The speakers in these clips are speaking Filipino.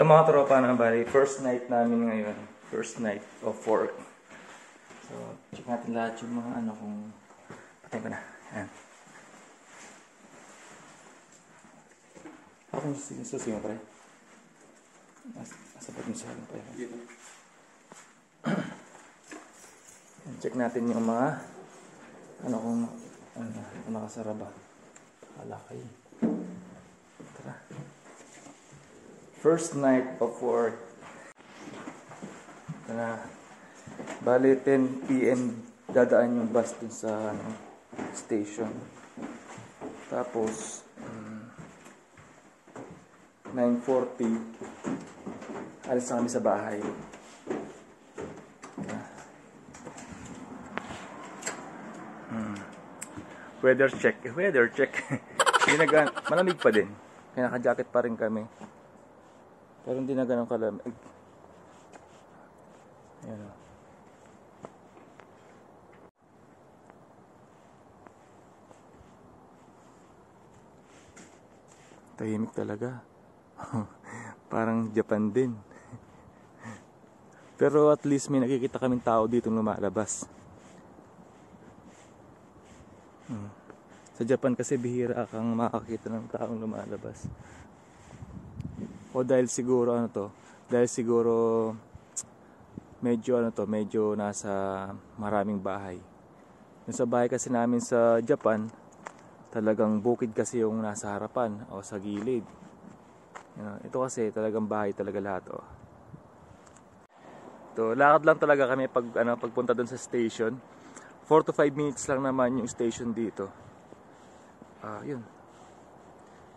Ito mga tropa na bali, first night namin ngayon. First night of work. So, check natin lahat yung mga ano kung... Patay ko na. Ayan. Ako kung susiyo pa rin. Asabat mo sa akin pa yun. Check natin yung mga... Ano kung... Ano, nakasara ba? Alakay. Tara. First night of work. Na bali 10 PM dadaan yung bus dun sa ano, station. Tapos 9:40 alis na kami sa bahay. Weather check. Weather check. Malamig pa din. Kaya naka-jacket pa rin kami. Pero hindi na ganun kalamig. Ayan o. Tahimik talaga. Parang Japan din. Pero at least may nakikita kaming tao dito lumalabas. Sa Japan kasi bihira kang makakita ng taong lumalabas. O dahil siguro ano to, dahil siguro medyo ano to, medyo nasa maraming bahay. Yung sa bahay kasi namin sa Japan, talagang bukid kasi yung nasa harapan o sa gilid. Ito kasi talagang bahay talaga lahat oh. To, lakad lang talaga kami pagpunta doon sa station. 4 to 5 minutes lang naman yung station dito. Yun.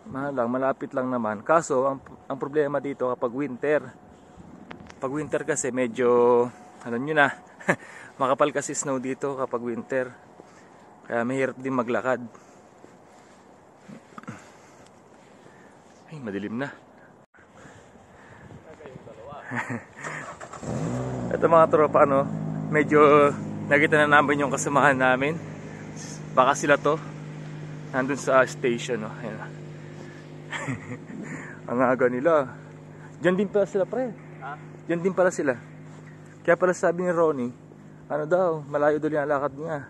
Malapit lang naman. Kaso, ang problema dito kapag winter. Pag winter kasi medyo, ano nyo na, makapal kasi snow dito kapag winter. Kaya mahirap din maglakad. Ay, madilim na. Ito mga tropa, ano, medyo nakita na namin yung kasamahan namin. Baka sila to. Nandun sa station, no. Ayan. Ang aga nila. Diyan din pala sila, pre. Diyan din pala sila. Kaya pala sabi ni Ronnie, ano daw, malayo daw yung lakad niya.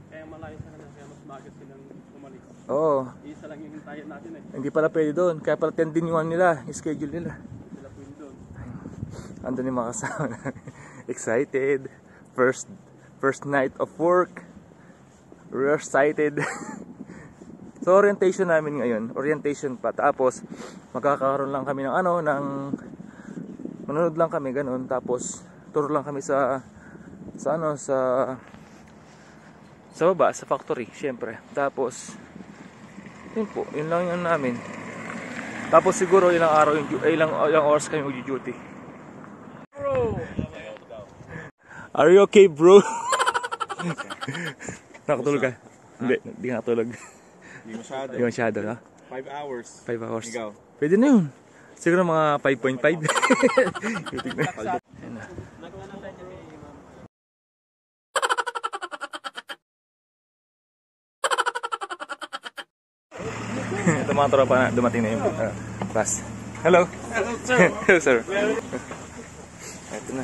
Kaya malayo sa kanila, kaya mas bagat silang umalis. Oo. Isa lang yung hintayan natin eh. Hindi pala pwede doon. Kaya pala 10 din yung nila, yung schedule nila. Sila pwede doon. Andun yung mga kasama namin. Excited. First night of work. We're excited. So orientation namin ngayon, orientation pa. Tapos magkakaroon lang kami ng manonood lang kami ganoon. Tapos tour lang kami sa baba, sa factory, syempre. Tapos yun po, yun lang yun namin. Tapos siguro ilang araw ilang oras kami mag-duty. Bro. Are you okay, bro? Nakatulog ka? Hindi, hindi ka nakatulog. Hindi masyado. Hindi masyado, no? 5 hours. 5 hours. Ikaw? Pwede na yun. Siguro mga 5.5. Ito mga tropa na dumating na yung bus. Hello. Hello, sir. Hello, sir. Ito na.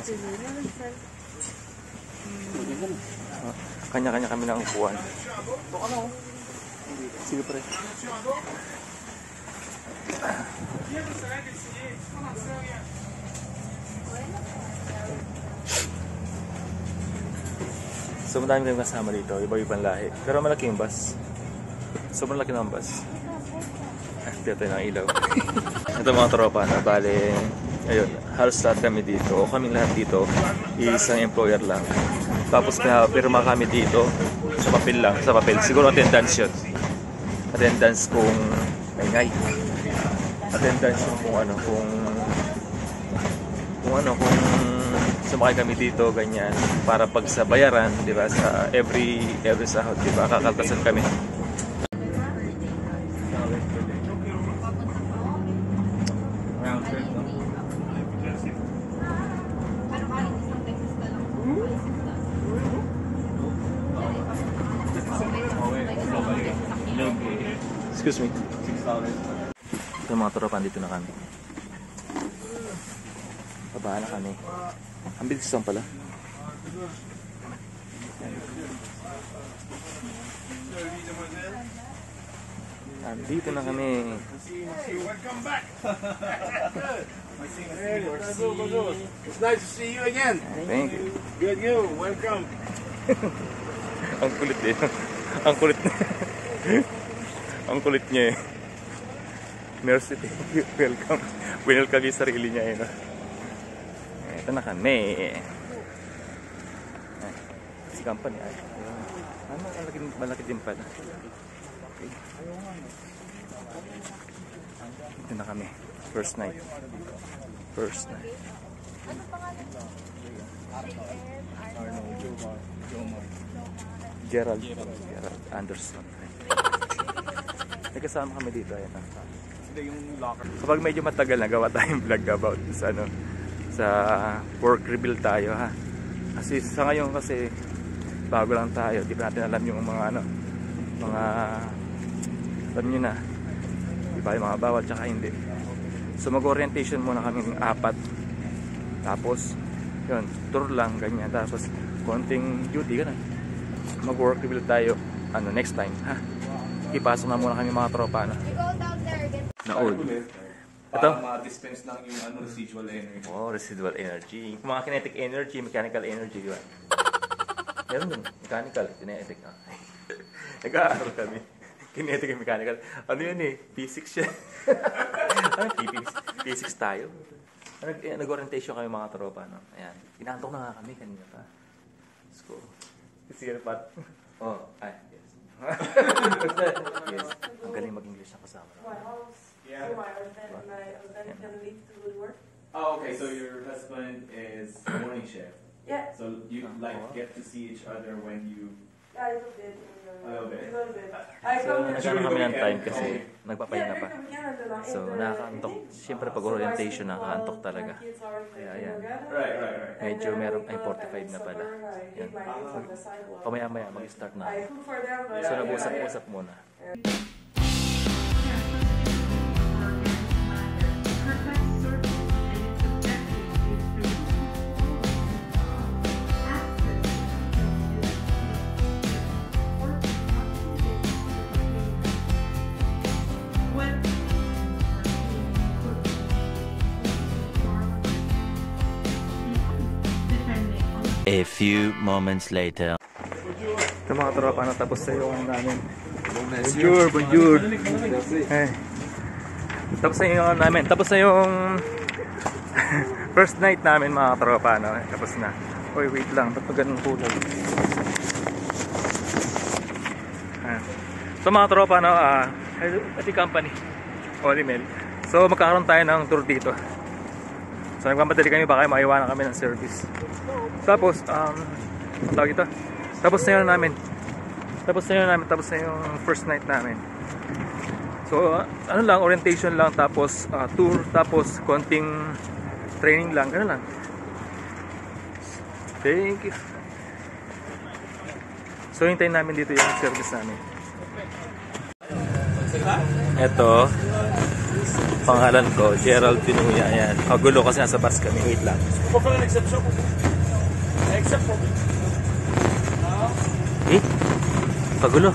Kanya-kanya kami ng upuan. Sige pre. So madami kayong kasama dito, iba-ibang lahi. Pero malaki yung bus. Sobrang laki ng bus. Dito tayo ng ilaw. Ito mga tropa na bale, ayun, halos lahat kami dito. O kaming lahat dito, isang employer lang. Tapos pirma kami dito sa papel lang, sa papel. Siguro attendance yun. Attendance kung attendance yung kung sumakay kami dito ganyan para pag sa bayaran, di ba, sa every sahod, di ba, kakaltasan kami. Excuse me. Ito mga tropa, dito na kami. Baba na kami. Ang bilis lang pala. Andito na kami. Welcome back. It's nice to see you again. Thank you. Good, you. Welcome. Ang kulit eh. Ang kulit niya. Ang kulit niya eh. Mercy, thank you. Welcome. Welcome yung sarili niya eh. No? Ito na kami. Si company ay. Malaki din pala. Okay. Ito na kami. First night. First night. Ano pangalan mo? Gerald Anderson. May kasama kami dito. Ayan. Kapag medyo matagal na gawa tayong vlog about sa ano, sa work reveal tayo ha. Kasi sa ngayon kasi bago lang tayo, di pa natin alam yung mga ano, mga alam nyo na, di ba, yung mga bawal tsaka hindi. So mag-orientation muna kaming 4. Tapos yun, tour lang ganyan. Tapos konting duty ganun. Mag-work reveal tayo ano next time ha. Ipasok na muna kami mga tropa na. You go down there again. Naod. Ito? Ma-dispense lang yung ano, residual energy. Oh, residual energy. Mga kinetic energy, mechanical energy, di ba? Meron dun, mechanical, kinetic. Nag-aaral kami. Kinetic and mechanical. Ano yun eh? Physics siya. Ano? Physics tayo. Nag-orientation kami mga tropa. No? Ayan. Inaantok na nga kami kanina pa. Let's go. Sige na Pat. Oh, ay. Yes. Yes. Ang galing mag-English na kasama. Yeah. So my husband can leave to go to work. Oh, okay. So your husband is morning shift. Yeah. So you like get to see each other when you. Yeah, a little bit. A little bit. A little bit. I So, come nagkaroon kami ng time kasi Yeah, nagpapahinga pa. during the weekend until like So, 8 nakakaantok. evening. Siyempre, pag So I orientation, sleep nakakaantok while talaga. my kids are in the Kaya, yan. kindergarten. Right. And Medyo then I meron, wake ay up, 45 I na make pala. supper, I Yan. leave my kids on the sidewalk. Pamaya-maya, mag-start na. I cook for them. but- So, nag-usap-usap muna. A few moments later. Ito mga tropa, natapos na yung namin. Bonjour. Eh. Tapos na yung namin. Tapos na yung first night namin mga tropa. No? Tapos na. Uy, wait lang. Ba't pa ganun kulay? So mga tropa, no, at the company, Olimel. So magkakaroon tayo ng tour dito. So nagmamadali kami, baka maiwanan kami ng service. Tapos, tawag ito. Tapos na yun namin. Tapos na yung first night namin. So, ano lang, orientation lang, tapos tour, tapos konting training lang, gano'n lang. Thank you. So, hintayin namin dito yung service namin. Ito, pangalan ko, Gerald Pinuya. Ayan. Kagulo kasi nasa bus kami. Wait lang. Eh? Kagulo.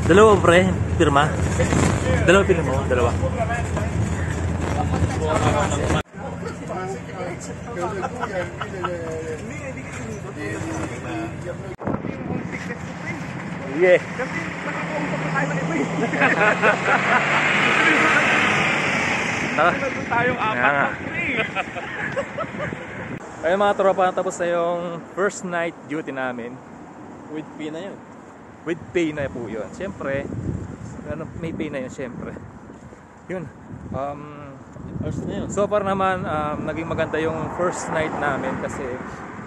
Dalawa pre, pirma. Dalawa pirma mo, dalawa. Yeah. Tayong apat. Ayun mga tropa, tapos na yung first night duty namin. With P na yun. With pay na po yun. Siyempre, may pay na yun siyempre. Yun. First na yun. So far naman, naging maganda yung first night namin kasi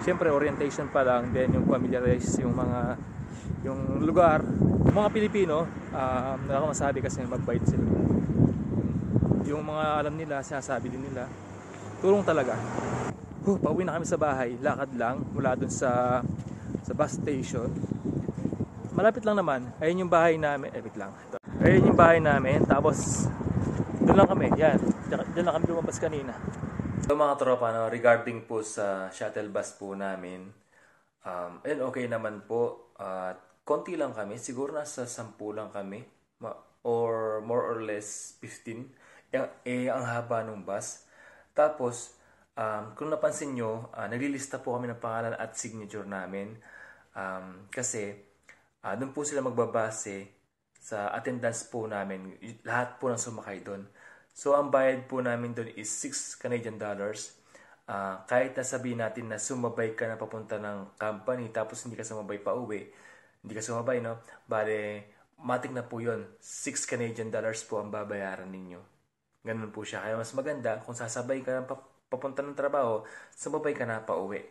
siyempre orientation pa lang, then yung familiarize yung mga yung lugar. Yung mga Pilipino, wala akong masabi kasi magbait sila. yung mga alam nila, sinasabi din nila. Tulong talaga. Pauwi na kami sa bahay, lakad lang mula dun sa bus station. Malapit lang naman. Ayun yung bahay namin. Wait lang. Ito. Ayun yung bahay namin. Tapos doon lang kami. Yan. Diyan lang kami lumabas kanina. So mga tropa, no, regarding po sa shuttle bus po namin, ayun, okay naman po. Konti lang kami. Siguro nasa 10 lang kami. Or more or less 15. Ang haba ng bus. Tapos, kung napansin nyo, naglilista po kami ng pangalan at signature namin. Kasi, doon po sila magbabase sa attendance po namin. Lahat po ng sumakay doon. So, ang bayad po namin doon is $6 Canadian. Kahit nasabihin natin na sumabay ka na papunta ng company, tapos hindi ka sumabay pa uwi. Hindi ka sumabay, no? Bale, matik na po yun. $6 Canadian po ang babayaran ninyo. Ganun po siya. Kaya mas maganda, kung sasabay ka na papunta ng trabaho, sumabay ka na pa uwi.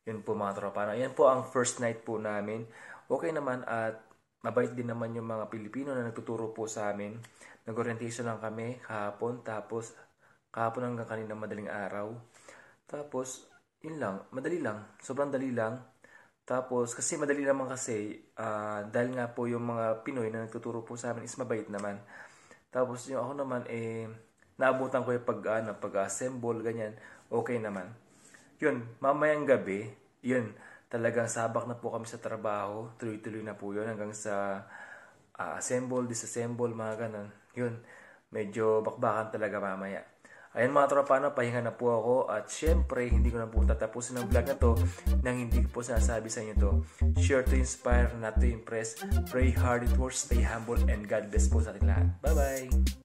Yun po mga tropa. Yan po ang first night po namin. Okay naman at mabait din naman yung mga Pilipino na nagtuturo po sa amin. Nag-orientation lang kami kahapon. Tapos kahapon hanggang kanina madaling araw. Tapos yun lang. Madali lang. Sobrang dali lang. Tapos kasi madali naman kasi dahil nga po yung mga Pinoy na nagtuturo po sa amin is mabait naman. Tapos yung ako naman naabutan ko yung pag-assemble, ganyan. Okay naman. Yun, mamayang gabi, yun, talagang sabak na po kami sa trabaho. Tuloy-tuloy na po yun hanggang sa assemble, disassemble, mga ganun. Yun, medyo bakbakan talaga mamaya. Ayan mga tropa, pahinga na po ako. At syempre, hindi ko na po tatapusin ang vlog na to nang hindi ko po sinasabi sa inyo to. Sure to inspire, not to impress. Pray hard, it works, stay humble, and God bless po sa ating lahat. Bye-bye!